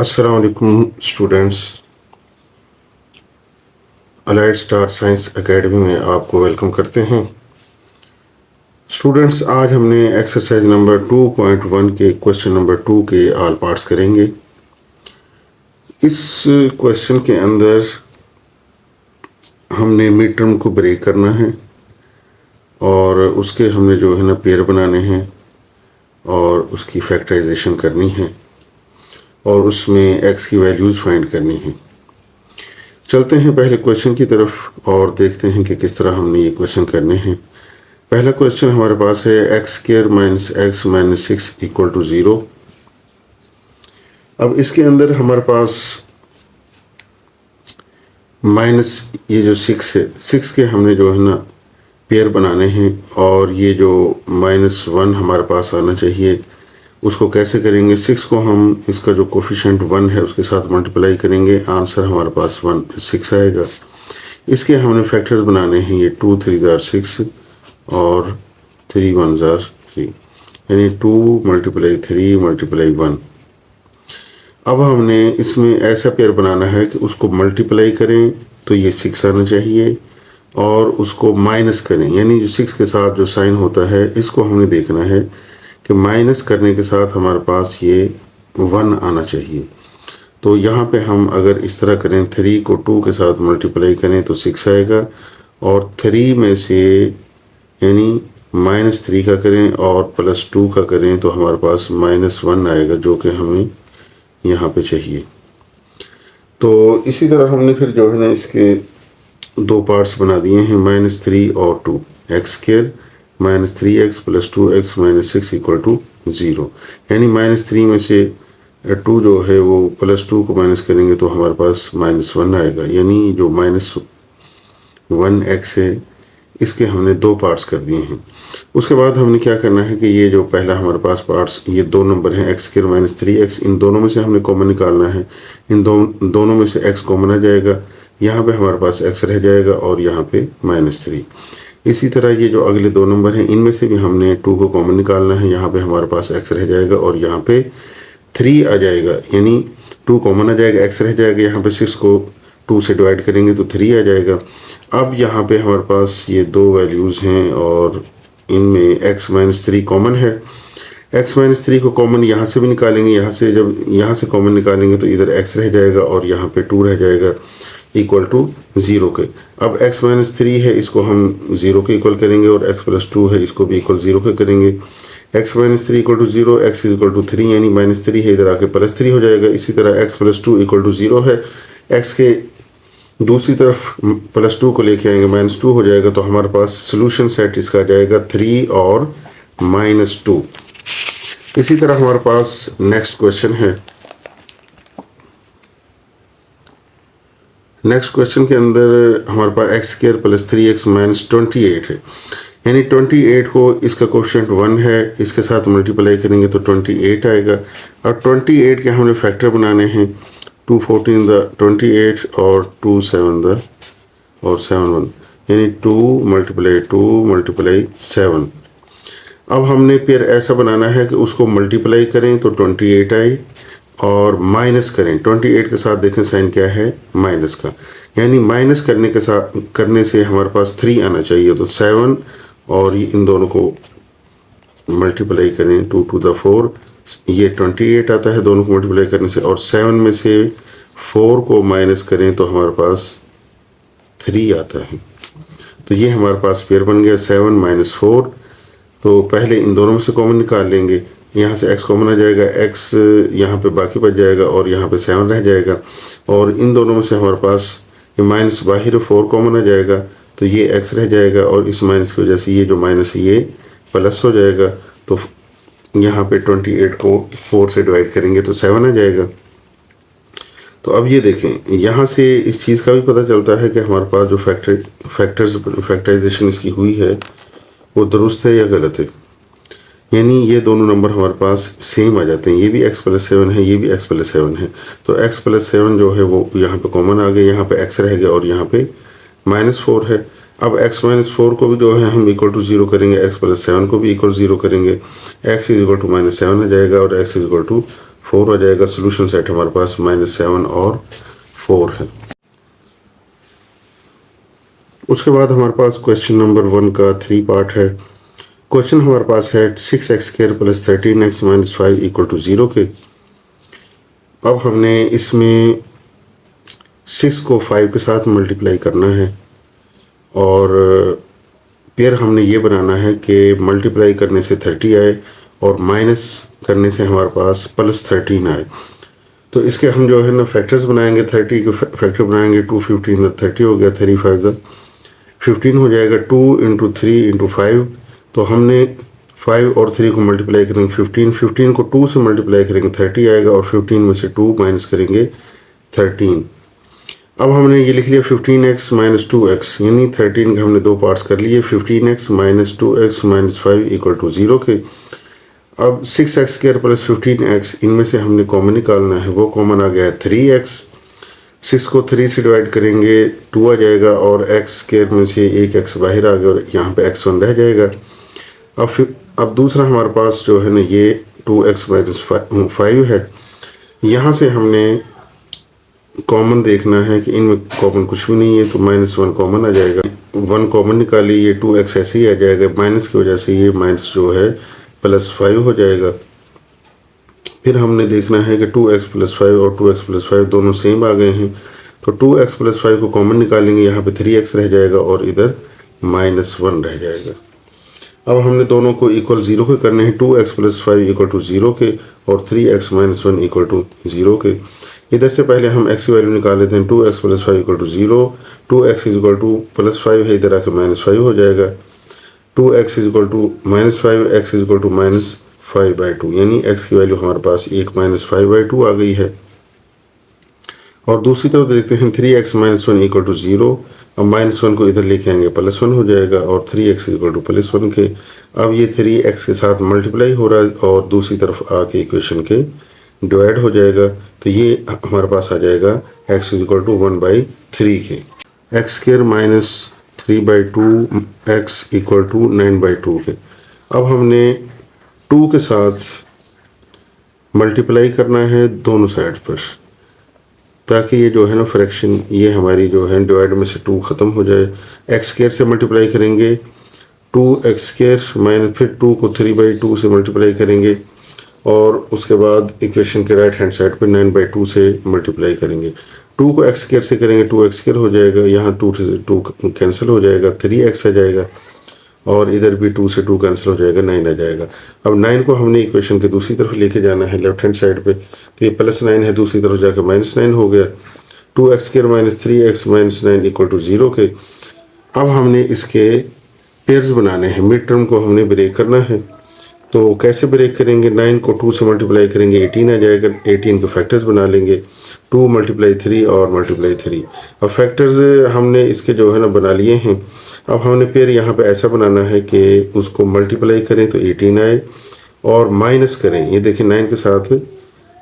अस्सलाम वालेकुम students. Allied star signs academy में आपको वेलकम करते हैं। स्टूडेंट्स, आज हमने एक्सरसाइज नंबर 2.1 के क्वेश्चन नंबर 2 के ऑल पार्ट्स करेंगे। इस क्वेश्चन के अंदर हमने मिड टर्म को ब्रेक करना है और उसके हमने जो है ना पेयर बनाने हैं और उसकी फैक्टराइजेशन करनी है और उसमें एक्स की वैल्यूज़ फाइंड करनी है। चलते हैं पहले क्वेश्चन की तरफ और देखते हैं कि किस तरह हमने ये क्वेश्चन करने हैं। पहला क्वेश्चन हमारे पास है x square minus x minus 6 equal to 0। अब इसके अंदर हमारे पास माइनस ये जो 6 है, 6 के हमने जो है ना पेयर बनाने हैं और ये जो -1 हमारे पास आना चाहिए उसको कैसे करेंगे। 6 को हम इसका जो कोफिशिएंट 1 है उसके साथ मल्टीप्लाई करेंगे, आंसर हमारे पास 6 आएगा। इसके हमने फैक्टर्स बनाने हैं, ये 2 3 जार 6 और 3 1 जार 3, यानी 2 × 3 × 1। अब हमने इसमें ऐसा पेयर बनाना है कि उसको मल्टीप्लाई करें तो ये 6 आना चाहिए और उसको माइनस करें, यानी जो 6 के साथ जो साइन होता है इसको हमने देखना है कि माइनस करने के साथ हमारे पास ये 1 आना चाहिए। तो यहाँ पे हम अगर इस तरह करें, 3 को 2 के साथ मल्टीप्लाई करें तो 6 आएगा और 3 में से यानी -3 का करें और +2 का करें तो हमारे पास -1 आएगा, जो कि हमें यहाँ पे चाहिए। तो इसी तरह हमने फिर जो है ना इसके दो पार्ट्स बना दिए हैं, -3 और 2। X square -3x + 2x - 6 equal to 0, यानी -3 में से 2 जो है वो +2 को माइनस करेंगे तो हमारे पास -1 आएगा, यानी जो -1x है इसके हमने दो पार्ट्स कर दिए हैं। उसके बाद हमने क्या करना है कि ये जो पहला हमारे पास पार्ट्स, ये दो नंबर हैं एक्स स्क्वायर -3x, इन दोनों में से हमने कॉमन निकालना है। इन दोनों में से x कॉमन आ जाएगा, यहाँ पे हमारे पास x रह जाएगा और यहाँ पे -3। इसी तरह ये जो अगले दो नंबर हैं इनमें से भी हमने 2 को कॉमन निकालना है, यहाँ पे हमारे पास x रह जाएगा और यहाँ पे 3 आ जाएगा, यानी 2 कॉमन आ जाएगा, x रह जाएगा, यहाँ पे 6 को 2 से डिवाइड करेंगे तो 3 आ जाएगा। अब यहाँ पे हमारे पास ये दो वैल्यूज़ हैं और इनमें x - 3 कॉमन है। x - 3 को कॉमन यहाँ से भी निकालेंगे, यहाँ से जब यहाँ से कॉमन निकालेंगे तो इधर x रह जाएगा और यहाँ पे 2 रह जाएगा इक्वल टू 0 के। अब x - 3 है इसको हम 0 के इक्वल करेंगे और x + 2 है इसको भी इक्वल 0 के करेंगे। x - 3 = 0, x = 3, यानी -3 है इधर आके +3 हो जाएगा। इसी तरह x + 2 = 0 है, x के दूसरी तरफ +2 को लेके आएंगे -2 हो जाएगा, तो हमारे पास सोल्यूशन सेट इसका आ जाएगा 3 और -2। इसी तरह हमारे पास नेक्स्ट क्वेश्चन है। नेक्स्ट क्वेश्चन के अंदर हमारे पास x² + 3x - 28 है, यानी 28 को इसका कोफिशिएंट 1 है, इसके साथ मल्टीप्लाई करेंगे तो 28 आएगा। और 28 के हमने फैक्टर बनाने हैं, 2 14 द 28 और 2 7 द और 7 1, यानी 2 × 2 × 7। अब हमने पेयर ऐसा बनाना है कि उसको मल्टीप्लाई करें तो 28 आए और माइनस करें। 28 के साथ देखें साइन क्या है, माइनस का, यानी माइनस करने से हमारे पास 3 आना चाहिए, तो 7 और इन दोनों को मल्टीप्लाई करें 2 to the 4, ये 28 आता है दोनों को मल्टीप्लाई करने से, और 7 में से 4 को माइनस करें तो हमारे पास 3 आता है। तो ये हमारे पास पेयर बन गया 7 - 4। तो पहले इन दोनों में से कॉमन निकाल लेंगे, यहाँ से x कॉमन आ जाएगा, x यहाँ पे बाकी बच जाएगा और यहाँ पे 7 रह जाएगा, और इन दोनों में से हमारे पास ये माइनस बाहर 4 कॉमन आ जाएगा, तो ये x रह जाएगा और इस माइनस की वजह से ये जो माइनस ये प्लस हो जाएगा। तो यहाँ पे 28 को 4 से डिवाइड करेंगे तो 7 आ जाएगा। तो अब ये देखें, यहाँ से इस चीज़ का भी पता चलता है कि हमारे पास जो फैक्टराइजेशन इसकी हुई है वो दुरुस्त है या गलत है, यानी ये दोनों नंबर हमारे पास सेम आ जाते हैं। ये भी x + 7 है, ये भी x + 7 है, तो x + 7 जो है वो यहाँ पे कॉमन आ गया, यहाँ पे x रह गया और यहाँ पे -4 है। अब x - 4 को भी जो है हम इक्वल टू 0 करेंगे, x + 7 को भी इक्वल 0 करेंगे, x = -7 आ जाएगा और x = 4 आ जाएगा। सोल्यूशन सेट हमारे पास -7 और 4 है। उसके बाद हमारे पास क्वेश्चन नंबर 1 का 3 पार्ट है। क्वेश्चन हमारे पास है 6x² + 13x - 5 = 0 के। अब हमने इसमें 6 को 5 के साथ मल्टीप्लाई करना है और पेयर हमने ये बनाना है कि मल्टीप्लाई करने से 30 आए और माइनस करने से हमारे पास +13 आए। तो इसके हम जो है ना फैक्टर्स बनाएंगे। 30 के फैक्टर बनाएंगे। 2 15 30 हो गया। 3 5 15 हो जाएगा। 2 × 3 × 5। तो हमने 5 और 3 को मल्टीप्लाई करेंगे 15 को 2 से मल्टीप्लाई करेंगे 30 आएगा और 15 में से 2 माइनस करेंगे 13। अब हमने ये लिख लिया 15x - 2x, यानी 13 के हमने दो पार्ट्स कर लिए। 15x - 2x - 5 = 0 के। अब 6x² + 15x इनमें से हमने कॉमन निकालना है। वो कॉमन आ गया है 3x। 6 को 3 से डिवाइड करेंगे 2 आ जाएगा और x² में से एक x बाहर आ गया और यहाँ पे x1 रह जाएगा। अब दूसरा हमारे पास जो है ना ये 2x - 5 है। यहाँ से हमने कॉमन देखना है कि इनमें कॉमन कुछ भी नहीं है तो -1 कॉमन आ जाएगा। 1 कॉमन निकाली, ये 2x ऐसे ही आ जाएगा। माइनस की वजह से ये माइनस जो है +5 हो जाएगा। फिर हमने देखना है कि 2x + 5 और 2x + 5 दोनों सेम आ गए हैं तो 2x + 5 को कॉमन निकालेंगे। यहाँ पे 3x रह जाएगा और इधर -1 रह जाएगा। अब हमने दोनों को इक्वल 0 के करने हैं। 2x + 5 = 0 के और 3x - 1 = 0 के। इधर से पहले हम x की वैल्यू निकाल लेते हैं। 2x + 5 = 0। 2x = +5 है, इधर आके -5 हो जाएगा। 2x = -5, x = -5/2, यानी x की वैल्यू हमारे पास 1 -5/2 आ गई है। और दूसरी तरफ देखते हैं 3x - 1 = 0। अब -1 को इधर लेके आएंगे +1 हो जाएगा और 3x = +1 के। अब ये 3x के साथ मल्टीप्लाई हो रहा है और दूसरी तरफ आके इक्वेशन के डिवाइड हो जाएगा। तो ये हमारे पास आ जाएगा x = 1/3 के। x² - 3/2 x = 9/2 के। अब हमने 2 के साथ मल्टीप्लाई करना है दोनों साइड पर, ताकि ये जो है ना फ्रैक्शन ये हमारी जो है डिवाइड में से 2 ख़त्म हो जाए। x² से मल्टीप्लाई करेंगे 2x² फिर 2 को 3/2 से मल्टीप्लाई करेंगे और उसके बाद इक्वेशन के राइट हैंड साइड पे 9/2 से मल्टीप्लाई करेंगे। 2 को x² से करेंगे 2x² हो जाएगा। यहाँ 2 से 2 कैंसिल हो जाएगा, 3x आ जाएगा और इधर भी 2 से 2 कैंसिल हो जाएगा, 9 आ जाएगा। अब 9 को हमने इक्वेशन के दूसरी तरफ लेके जाना है लेफ्ट हैंड साइड पे। तो ये +9 है, दूसरी तरफ जाकर -9 हो गया। 2x² - 3x - 9 = 0 के। अब हमने इसके पेयर्स बनाने हैं। मिड टर्म को हमने ब्रेक करना है। तो कैसे ब्रेक करेंगे? 9 को 2 से मल्टीप्लाई करेंगे 18 आ जाएगा। 18 के फैक्टर्स बना लेंगे 2 × 3 और × 3। अब फैक्टर्स हमने इसके जो है ना बना लिए हैं। अब हमने पेयर यहाँ पे ऐसा बनाना है कि उसको मल्टीप्लाई करें तो 18 आए और माइनस करें। ये देखिए 9 के साथ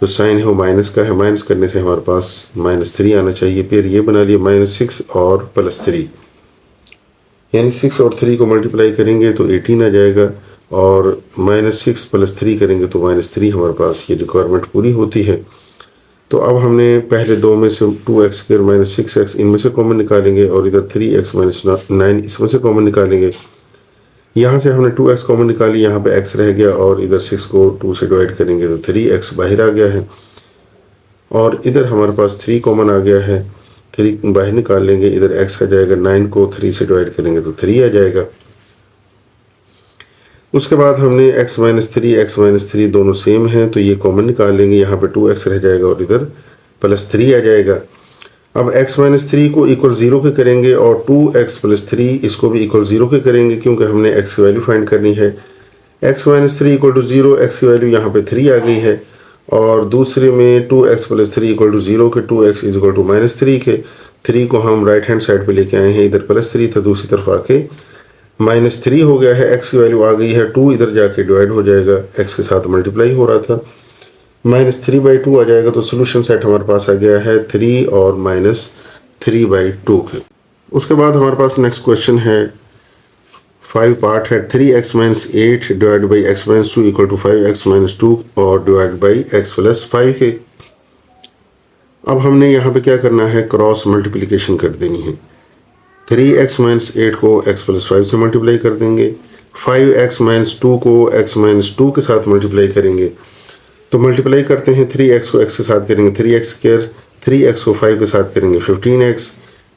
जो साइन है वो माइनस का है। माइनस करने से हमारे पास -3 आना चाहिए। पेयर ये बना लिया -6 और +3, यानी 6 और 3 को मल्टीप्लाई करेंगे तो 18 आ जाएगा और -6 + 3 करेंगे तो -3 हमारे पास ये रिक्वायरमेंट पूरी होती है। तो अब हमने पहले दो में से 2x² - 6x इनमें से कॉमन निकालेंगे और इधर 3x - 9 इसमें से कॉमन निकालेंगे। यहाँ से हमने 2x कॉमन निकाली, यहाँ पे x रह गया और इधर 6 को 2 से डिवाइड करेंगे तो 3x बाहर आ गया है और इधर हमारे पास 3 कॉमन आ गया है। 3 बाहर निकाल लेंगे, इधर x आ जाएगा। 9 को 3 से डिवाइड करेंगे तो 3 आ जाएगा। उसके बाद हमने x - 3 दोनों सेम हैं तो ये कॉमन निकाल लेंगे। यहाँ पे 2x रह जाएगा और इधर +3 आ जाएगा। अब x - 3 को = 0 के करेंगे और 2x + 3 इसको भी = 0 के करेंगे क्योंकि हमने x की वैल्यू फाइंड करनी है। x - 3 = 0, x की वैल्यू यहाँ पे 3 आ गई है और दूसरे में 2x + 3 = 0 के 2x = -3 के। 3 को हम राइट हैंड साइड पे लेके आए हैं, इधर +3 था, दूसरी तरफ आके -3 हो गया है। x की वैल्यू आ गई है 2, इधर जाके डिवाइड हो जाएगा, x के साथ मल्टीप्लाई हो रहा था। -3/2 आ जाएगा। तो सोल्यूशन सेट हमारे पास आ गया है 3 और -3/2 के। उसके बाद हमारे पास नेक्स्ट क्वेश्चन है 5 पार्ट है। 3x minus 8 divide by x minus 2 equal to 5x minus 2 और डिवाइड बाई x प्लस 5 के। अब हमने यहाँ पे क्या करना है, क्रॉस मल्टीप्लिकेशन कर देनी है। 3x माइनस 8 को x प्लस 5 से मल्टीप्लाई कर देंगे, 5x माइनस 2 को x माइनस 2 के साथ मल्टीप्लाई करेंगे। तो मल्टीप्लाई करते हैं, 3x को x के साथ करेंगे 3x स्क्वायर, 3x को 5 के साथ करेंगे 15x,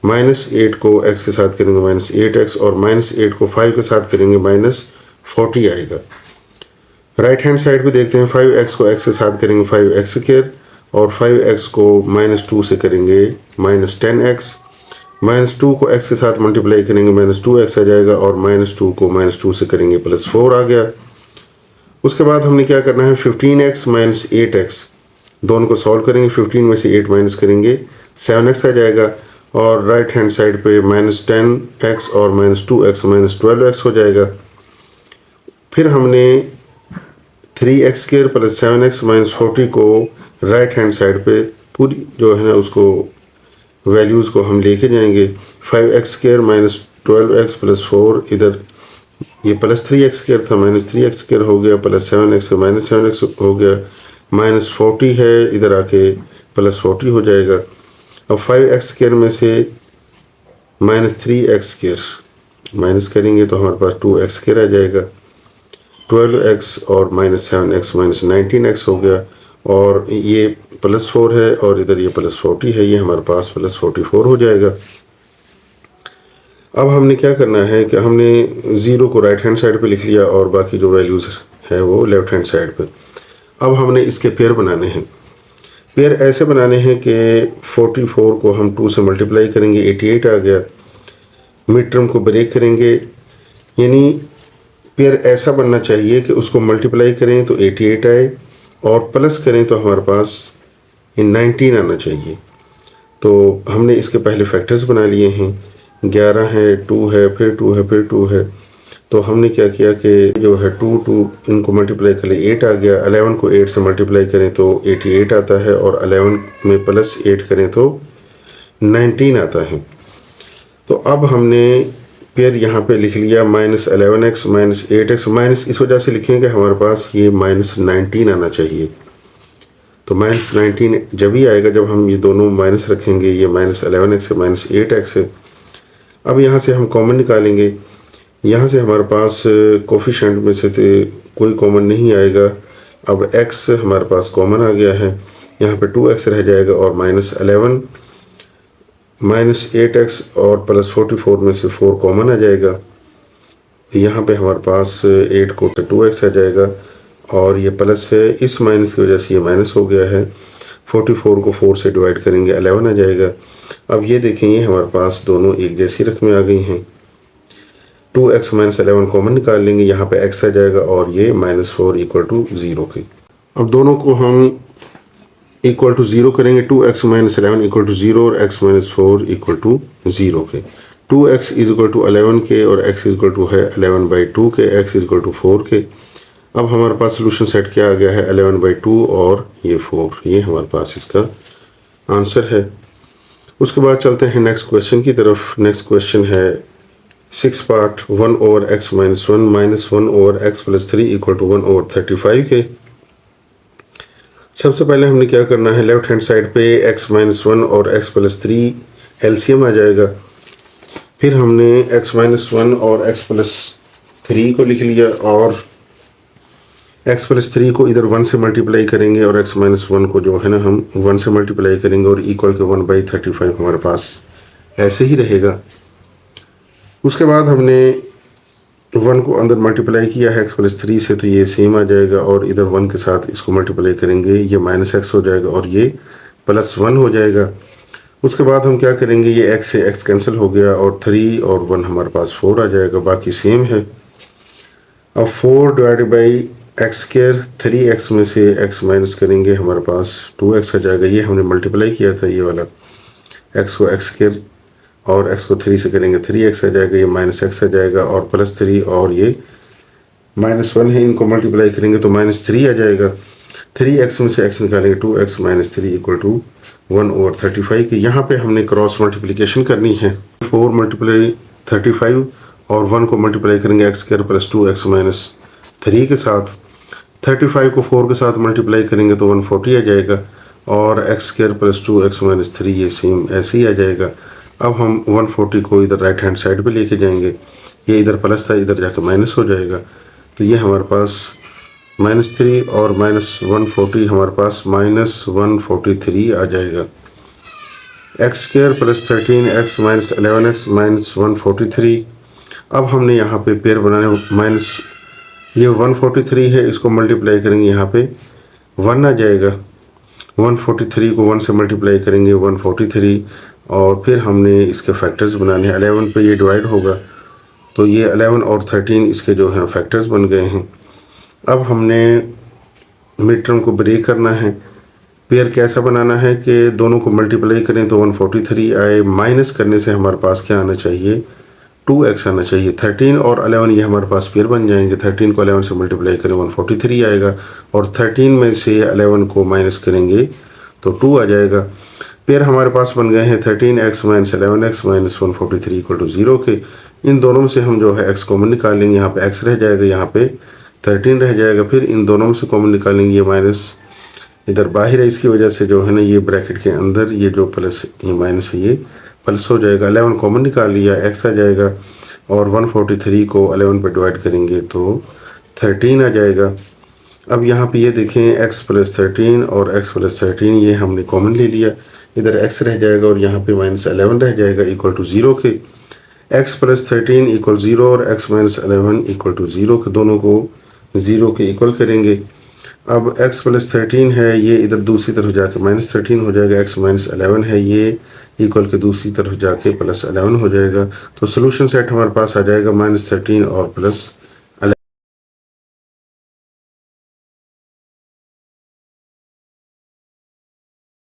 माइनस 8 को x के साथ करेंगे माइनस 8x और माइनस 8 को 5 के साथ करेंगे माइनस 40 आएगा। राइट हैंड साइड पे देखते हैं, 5x को x के साथ करेंगे 5x स्क्वायर और 5x को माइनस 2 से करेंगे माइनस 10x, माइनस 2 को x के साथ मल्टीप्लाई करेंगे माइनस 2x आ जाएगा और माइनस 2 को माइनस 2 से करेंगे प्लस 4 आ गया। उसके बाद हमने क्या करना है, 15x माइनस 8x दोनों को सॉल्व करेंगे, 15 में से 8 माइनस करेंगे 7x आ जाएगा और राइट हैंड साइड पे माइनस 10x और माइनस 2x माइनस 12x हो जाएगा। फिर हमने 3x square plus 7x minus 40 को राइट हैंड साइड पे पूरी जो है ना उसको वैल्यूज़ को हम लेके जाएंगे। 5x square minus 12x plus 4, इधर ये प्लस 3x स्क्वायर था माइनस 3x स्क्वायर हो गया, प्लस 7x माइनस 7x हो गया, माइनस 40 है इधर आके प्लस 40 हो जाएगा। अब 5x स्क्वायर में से माइनस 3x स्क्वायर माइनस करेंगे तो हमारे पास 2x स्क्वायर आ जाएगा, 12x और माइनस 7x माइनस 19x हो गया और ये प्लस 4 है और इधर ये प्लस 40 है, ये हमारे पास प्लस 44 हो जाएगा। अब हमने क्या करना है कि हमने ज़ीरो को राइट हैंड साइड पे लिख लिया और बाकी जो वैल्यूज़ है वो लेफ़्ट हैंड साइड पे। अब हमने इसके पेयर बनाने हैं। पेयर ऐसे बनाने हैं कि 44 को हम 2 से मल्टीप्लाई करेंगे 88 आ गया, मिड टर्म को ब्रेक करेंगे, यानी पेयर ऐसा बनना चाहिए कि उसको मल्टीप्लाई करें तो 88 आए और प्लस करें तो हमारे पास 19 आना चाहिए। तो हमने इसके पहले फैक्टर्स बना लिए हैं, 11 है, 2 है, फिर 2 है, फिर 2 है। तो हमने क्या किया कि जो है 2 इनको मल्टीप्लाई कर लिए 8 आ गया, 11 को 8 से मल्टीप्लाई करें तो 88 आता है और 11 में प्लस 8 करें तो 19 आता है। तो अब हमने पेयर यहाँ पे लिख लिया minus 11x minus 8x, minus इस वजह से लिखेंगे हमारे पास ये माइनस 19 आना चाहिए। तो माइनस 19 जब ही आएगा जब हम ये दोनों माइनस रखेंगे, ये माइनस 11x है माइनस 8x है। अब यहाँ से हम कॉमन निकालेंगे, यहाँ से हमारे पास कोफिशिएंट में से कोई कॉमन नहीं आएगा। अब x हमारे पास कॉमन आ गया है, यहाँ पे 2x रह जाएगा और माइनस 11 माइनस 8x और प्लस 44 में से 4 कॉमन आ जाएगा। यहाँ पे हमारे पास 8 को 2x आ जाएगा और ये प्लस है, इस माइनस की वजह से ये माइनस हो गया है। 44 को 4 से डिवाइड करेंगे 11 आ जाएगा। अब ये देखें ये हमारे पास दोनों एक जैसी रकमें आ गई हैं। 2x माइनस 11 कॉमन निकाल लेंगे, यहाँ पे x आ जाएगा और ये माइनस 4 इक्वल टू 0 के। अब दोनों को हम इक्वल टू 0 करेंगे, 2x माइनस 11 इक्वल टू 0 और x माइनस 4 इक्वल टू 0 के। 2x इज इक्वल टू 11 के और x इज इक्वल टू है 11/2 के, x इज इक्वल टू 4 के। अब हमारे पास सोल्यूशन सेट क्या आ गया है, 11/2 और ये 4, ये हमारे पास इसका आंसर है। उसके बाद चलते हैं नेक्स्ट क्वेश्चन की तरफ। नेक्स्ट क्वेश्चन है 6 part 1 over x minus 1 minus 1 over x plus 3 equal to 1 ओवर 35 के। सबसे पहले हमने क्या करना है, लेफ्ट हैंड साइड पे x माइनस 1 और x प्लस 3 एलसीएम आ जाएगा। फिर हमने x माइनस 1 और x प्लस 3 को लिख लिया और x प्लस 3 को इधर 1 से मल्टीप्लाई करेंगे और x माइनस 1 को जो है ना हम 1 से मल्टीप्लाई करेंगे और इक्वल के 1/35 हमारे पास ऐसे ही रहेगा। उसके बाद हमने 1 को अंदर मल्टीप्लाई किया है x प्लस 3 से, तो ये सेम आ जाएगा और इधर 1 के साथ इसको मल्टीप्लाई करेंगे, ये माइनस x हो जाएगा और ये प्लस 1 हो जाएगा। उसके बाद हम क्या करेंगे, ये x से x कैंसिल हो गया और 3 और 1 हमारे पास 4 आ जाएगा, बाकी सेम है। अब 4 divided by x square, 3x में से x माइनस करेंगे हमारे पास 2x आ जाएगा। ये हमने मल्टीप्लाई किया था, ये वाला x को x स्क्वायर और x को 3 से करेंगे 3x आ जाएगा, ये माइनस x आ जाएगा और प्लस 3 और ये माइनस 1 है, इनको मल्टीप्लाई करेंगे तो माइनस 3 आ जाएगा। 3x में से x निकालेंगे 2x माइनस 3 इक्वल टू 1 ओवर 35 के। यहाँ पे हमने क्रॉस मल्टीप्लिकेशन करनी है। 4 मल्टीप्लाई 35 और 1 को मल्टीप्लाई करेंगे x square plus 2x minus 3 के साथ। 35 को 4 के साथ मल्टीप्लाई करेंगे तो 140 आ जाएगा और x square plus 2x minus 3 ये सेम ऐसे ही आ जाएगा। अब हम 140 को इधर राइट हैंड साइड पे लेके जाएंगे, ये इधर प्लस था इधर जाके माइनस हो जाएगा, तो ये हमारे पास -3 और -140 हमारे पास -143 आ जाएगा। X square plus 13x minus 11x minus 143। अब हमने यहाँ पे पेयर बनाने माइनस ये 143 है, इसको मल्टीप्लाई करेंगे यहाँ पे 1 आ जाएगा। 143 को 1 से मल्टीप्लाई करेंगे 143 और फिर हमने इसके फैक्टर्स बनाने हैं। 11 पे ये डिवाइड होगा तो ये 11 और 13 इसके जो हैं फैक्टर्स बन गए हैं। अब हमने मिड टर्म को ब्रेक करना है। पेयर कैसा बनाना है कि दोनों को मल्टीप्लाई करें तो 143 आए, माइनस करने से हमारे पास क्या आना चाहिए 2x आना चाहिए। 13 और 11 ये हमारे पास पेयर बन जाएंगे। 13 को 11 से मल्टीप्लाई करें 143 आएगा और 13 में से 11 को माइनस करेंगे तो 2 आ जाएगा। पेयर हमारे पास बन गए हैं 13x minus 11x minus 143 equal to 0 के। इन दोनों में से हम जो है x कॉमन निकालेंगे, यहाँ पे x रह जाएगा, यहाँ पे 13 रह जाएगा। फिर इन दोनों में से कॉमन निकालेंगे, ये माइनस इधर बाहर है, इसकी वजह से जो है ना ये ब्रैकेट के अंदर ये जो प्लस ये माइनस है ये प्लस हो जाएगा। 11 कॉमन निकाल लिया, x आ जाएगा और 143 को 11 पर डिवाइड करेंगे तो 13 आ जाएगा। अब यहाँ पे ये देखें x प्लस 13 और x प्लस 13 ये हमने कॉमन ले लिया, इधर x रह जाएगा और यहाँ पे माइनस 11 रह जाएगा इक्वल टू 0 के। x प्लस 13 इक्वल 0 और x माइनस 11 इक्वल टू 0 के, दोनों को 0 के इक्वल करेंगे। अब x प्लस 13 है ये इधर दूसरी तरफ जाके माइनस 13 हो जाएगा, x माइनस 11 है ये इक्वल के दूसरी तरफ जाके प्लस 11 हो जाएगा। तो सोल्यूशन सेट हमारे पास आ जाएगा -13 और +11।